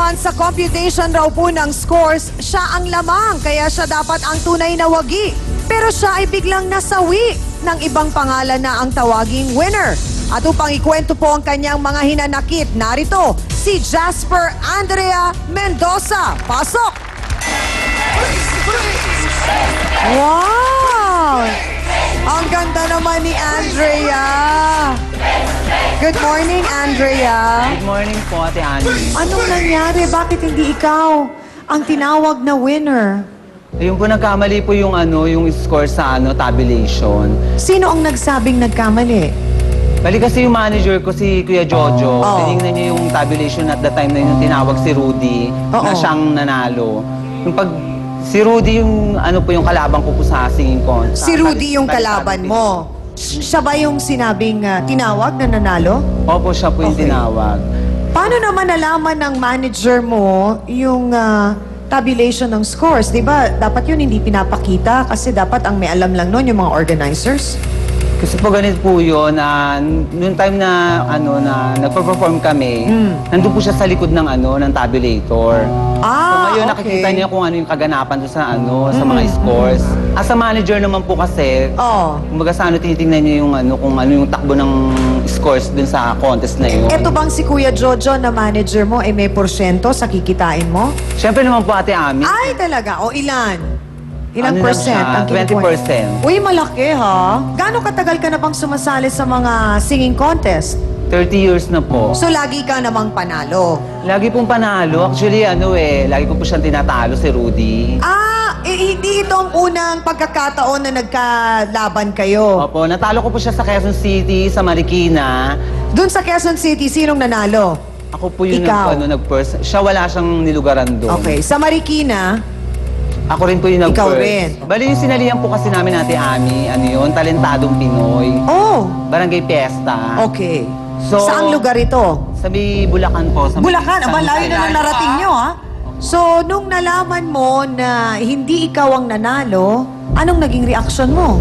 naman sa computation raw po ng scores, siya ang lamang, kaya siya dapat ang tunay na wagi. Pero siya ay biglang nasawi ng ibang pangalan na ang tawaging winner. At upang ikwento po ang kanyang mga hinanakit, narito si Jasper Andrea Mendoza. Pasok! Wow! Ang ganda naman ni Andrea. Good morning, Andrea. Good morning po, Ate Annie. Anong nangyari? Bakit hindi ikaw ang tinawag na winner? Ayun po, nagkamali po yung yung score sa tabulation. Sino ang nagsabing nagkamali? Bali kasi yung manager ko, si Kuya Jojo, Oo. tinignan niya yung tabulation at the time na yun, tinawag si Rudy Oo. na siyang nanalo. Si Rudy yung yung kalaban ko po sa singing contest. Si Rudy yung kalaban mo. Siya ba yung sinabing tinawag na nanalo? Opo, siya po yung Okay. tinawag. Paano naman nalaman ng manager mo yung tabulation ng scores? Di ba dapat yun hindi pinapakita kasi dapat ang may alam lang nun yung mga organizers? Kasi po ganito po yun, noong time na na nagpo-perform kami, nandun po siya sa likod ng ng tabulator. So ngayon nakikita niya kung ano yung kaganapan doon sa sa mga scores. As a manager naman po kasi, kumbaga sa tinitingnan niya yung kung ano yung takbo ng scores dun sa contest na yun. Eto bang si Kuya Jojo na manager mo ay may porsyento sa kikitain mo? Siyempre naman po, Ate Ami. Ay talaga? O ilan? Ilang Ano lang percent siya? ang kinukuha? 20%. Uy, malaki ha? Gaano katagal ka na bang sumasali sa mga singing contest? 30 years na po. So, lagi ka namang panalo. Lagi pong panalo. Actually, lagi ko po siyang tinatalo si Rudy. Hindi ito ang unang pagkakataon na nagkalaban kayo. Opo, natalo ko po siya sa Quezon City, sa Marikina. Doon sa Quezon City, sinong nanalo? Ako po yung Ikaw. nag-first. Siya wala siyang nilugaran doon. Okay. Sa Marikina, Ako rin po yung nag-first. Ikaw rin. Bali yung sinalihan po kasi namin Ate Ami, Talentadong Pinoy. Barangay Fiesta. Okay. So, Saang lugar ito? Sa may Bulacan po. Sa may Bulacan, San aba, layo Jose. na nang narating nyo, ha? So, nung nalaman mo na hindi ikaw ang nanalo, anong naging reaksyon mo?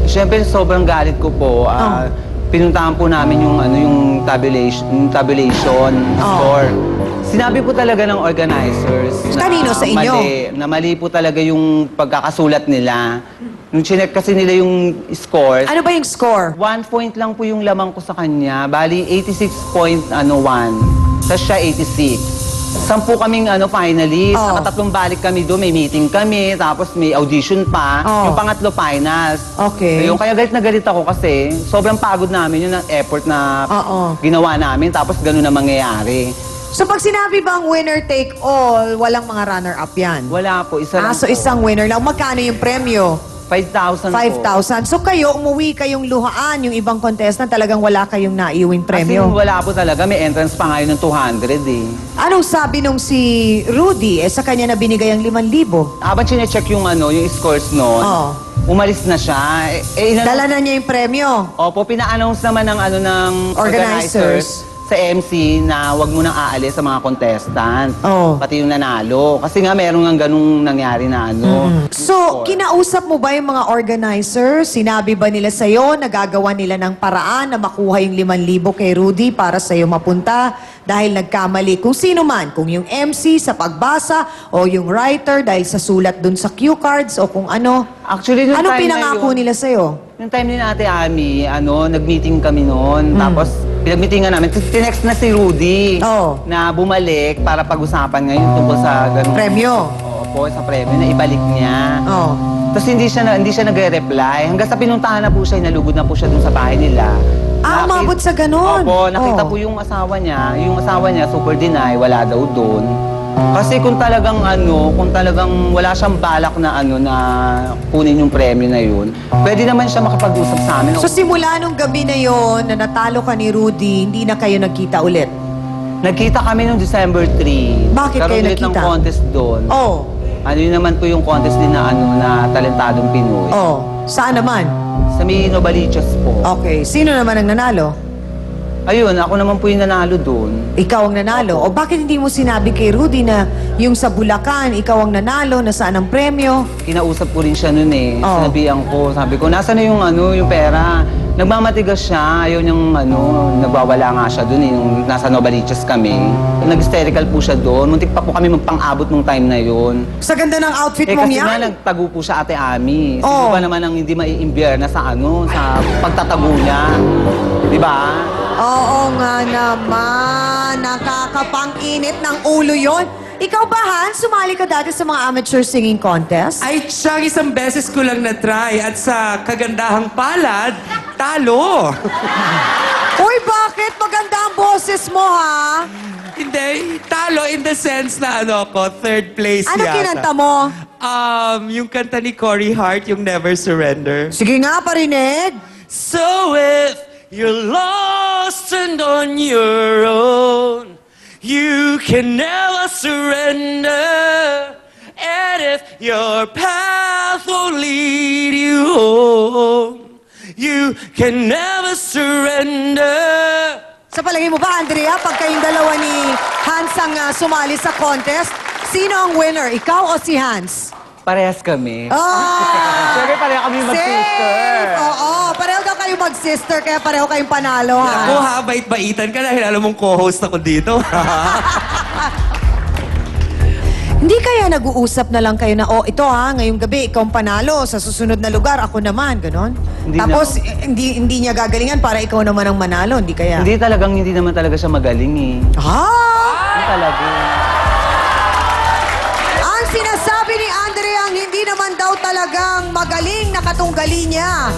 Siyempre, sobrang galit ko po. Pinuntahan po namin yung tabulation score. Sinabi po talaga ng organizers na Kanino sa inyo? mali po talaga yung pagkakasulat nila. Nung chinek kasi nila yung scores, Ano ba yung score? 1 point lang po yung lamang ko sa kanya. Bali, 86.1. Tapos siya 86. 10 kaming finalist. Nakatatlong balik kami doon. May meeting kami. Tapos may audition pa. Yung pangatlo, finals. Okay. So, kaya galit na galit ako kasi sobrang pagod namin yun ang effort na ginawa namin. Tapos ganun na mangyayari. So, pag sinabi bang winner take all, walang mga runner-up yan? Wala po. Isa lang So po. isang winner lang. Magkano yung premyo? 5,000 po. 5,000. So kayo, umuwi kayong luhaan. Yung ibang contestant, talagang wala kayong naiuwing premyo. Kasi wala po talaga. May entrance pa ngayon ng 200 eh. Anong sabi nung si Rudy? Sa kanya na binigay ang 5,000? Habang chinecheck yung yung scores noon, umalis na siya. Dala na niya yung premyo. Opo, pina-announce naman ng ng Organizers. sa MC na wag mo nang aalis sa mga contestant. Pati yung nanalo. Kasi nga meron nga ganung nangyari na So, kinausap mo ba yung mga organizers? Sinabi ba nila sa'yo na gagawa nila ng paraan na makuha yung 5,000 kay Rudy para sa'yo mapunta dahil nagkamali? Kung sino man, kung yung MC sa pagbasa o yung writer dahil sa sulat dun sa cue cards o kung ano. Actually, nung Anong time pinangako na yun, nila sa'yo? Yung time ni Ate Ami, nag-meeting kami noon. Tapos, pinag-meetingan namin. Tinext na si Rudy na bumalik para pag-usapan ngayon tungkol sa ganun. Premyo? Opo, sa premyo na ibalik niya. Tapos hindi siya nagre-reply. Hanggang sa pinuntahan na po siya, nalugod na po siya dun sa bahay nila. Umabot sa ganun? Opo, nakita po yung asawa niya. Yung asawa niya, super deny, wala daw doon. Kasi kung talagang wala siyang balak na na kunin yung premyo na yun, pwede naman siya makapag-usap sa amin. So simula nung gabi na yon na natalo ka ni Rudy, hindi na kayo nagkita ulit? Nagkita kami noong December 3. Bakit kayo Karoon ulit ng nagkita? contest doon. Yun naman po yung contest din na na Talentadong Pinoy. Saan naman? Sa may Novaliches po. Okay. Sino naman ang nanalo? Ayun, ako naman po yung nanalo doon. Ikaw ang nanalo. O bakit hindi mo sinabi kay Rudy na yung sa Bulacan, ikaw ang nanalo, nasaan ang premyo? Kinausap ko rin siya noon eh. Sinabihan ko, sabi ko, nasa na yung yung pera? Nagmamatigas siya, ayaw niyang nagwawala nga siya doon nung nasa Novaliches kami. Nag-hysterical po siya doon. Muntik pa po kami magpang-abot nung time na yun. Sa ganda ng outfit mong Kasi yan. nga nagtago po siya Ate Ami. Oo. Sino ba naman ang hindi maiimbierna sa sa pagtatago niya? Di ba? Oo nga naman. Nakakapang-init ng ulo yon. Ikaw ba, Hans? Sumali ka dati sa mga amateur singing contest? Ay, siyang isang beses ko lang na-try at sa kagandahang palad, talo. Uy, bakit? Maganda ang boses mo, ha? Hindi, talo in the sense na third place Ano yata. kinanta mo? Yung kanta ni Cory Hart, yung Never Surrender. Sige nga, parinig. So if you're lost and on your own, you can never surrender. And if your path won't lead you home, you can never surrender. Sa palagay mo ba, Andrea, pag kayong dalawa ni Hans ang sumali sa contest, sino ang winner? Ikaw o si Hans? Parehas kami. Ah! Siyempre pareho kami mag-sister. Safe! Oo, pareho daw kayo mag-sister, kaya pareho kayong panalo, Ako ha? ha, bait-baitan ka dahil alam mong co-host ako dito. Hindi kaya nag-uusap na lang kayo na, ito ha, ngayong gabi, ikaw ang panalo, sa susunod na lugar, ako naman, ganon? Hindi Tapos, hindi niya gagalingan para ikaw naman ang manalo, hindi kaya? Hindi naman talaga siya magaling eh. Hindi talaga. Ang sinasabi ni Andrea ang hindi naman daw talagang magaling na katunggali niya.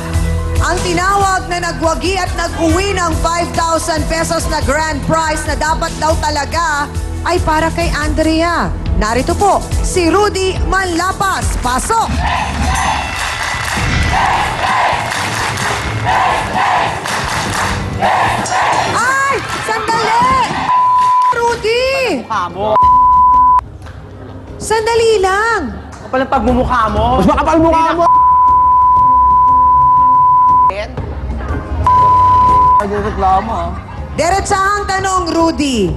Ang tinawag na nagwagi at nag-uwi ng 5,000 pesos na grand prize na dapat daw talaga ay para kay Andrea. Narito po, si Rudy Manlapas. Pasok! Ay! Sandali! Rudy! Kamo. Sandali lang! Kapal ang pagmumukha mo. Mas makapal mukha mo! Nagreklamo. Diretsahang tanong, Rudy.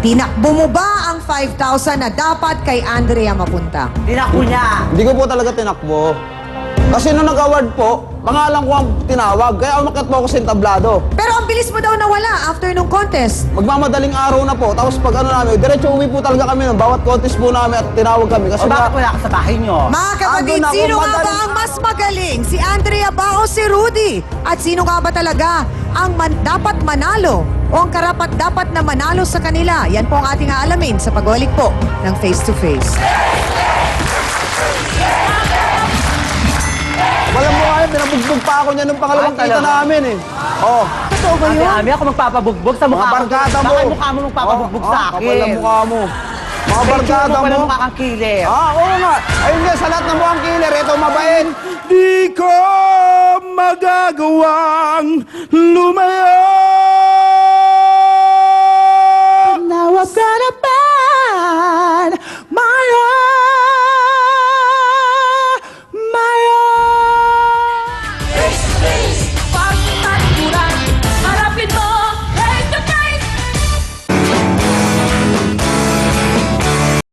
Tinakbo mo ba ang 5,000 na dapat kay Andrea mapunta? Tinako niya. Hindi ko po talaga tinakbo. Kasi nung nag-award po, pangalan ko ang tinawag. Kaya umakyat po ako sa entablado. Pero ang bilis mo daw nawala after nung contest. Magmamadaling araw na po. Tapos pag namin, diretso uwi po talaga kami ng bawat contest po namin at tinawag kami. Kasi O bakit wala ka sa bahay niyo? Mga kapatid, Andun ako, sino nga ba madaling ang mas magaling? Si Andrea ba o si Rudy? At sino nga ba talaga ang dapat manalo o ang karapat dapat na manalo sa kanila? Yan po ang ating aalamin sa pagbalik po ng Face to Face. walang mukha yun, pinabugbog pa ako niya nung pangalawang Ay, kita talaga? namin eh. Oh. Totoo ba Ate yun? Ami, ako magpapabugbog sa Mga mukha mo. barkada mo. Baka yung mukha mo magpapabugbog sa akin. Kapal ang mukha mo. Mga barkada Pala mo. mukha kang kilir. Oo nga. Ayun nga, sa lahat ng mukhang killer, ito mabait. Di ko magagawang lumayo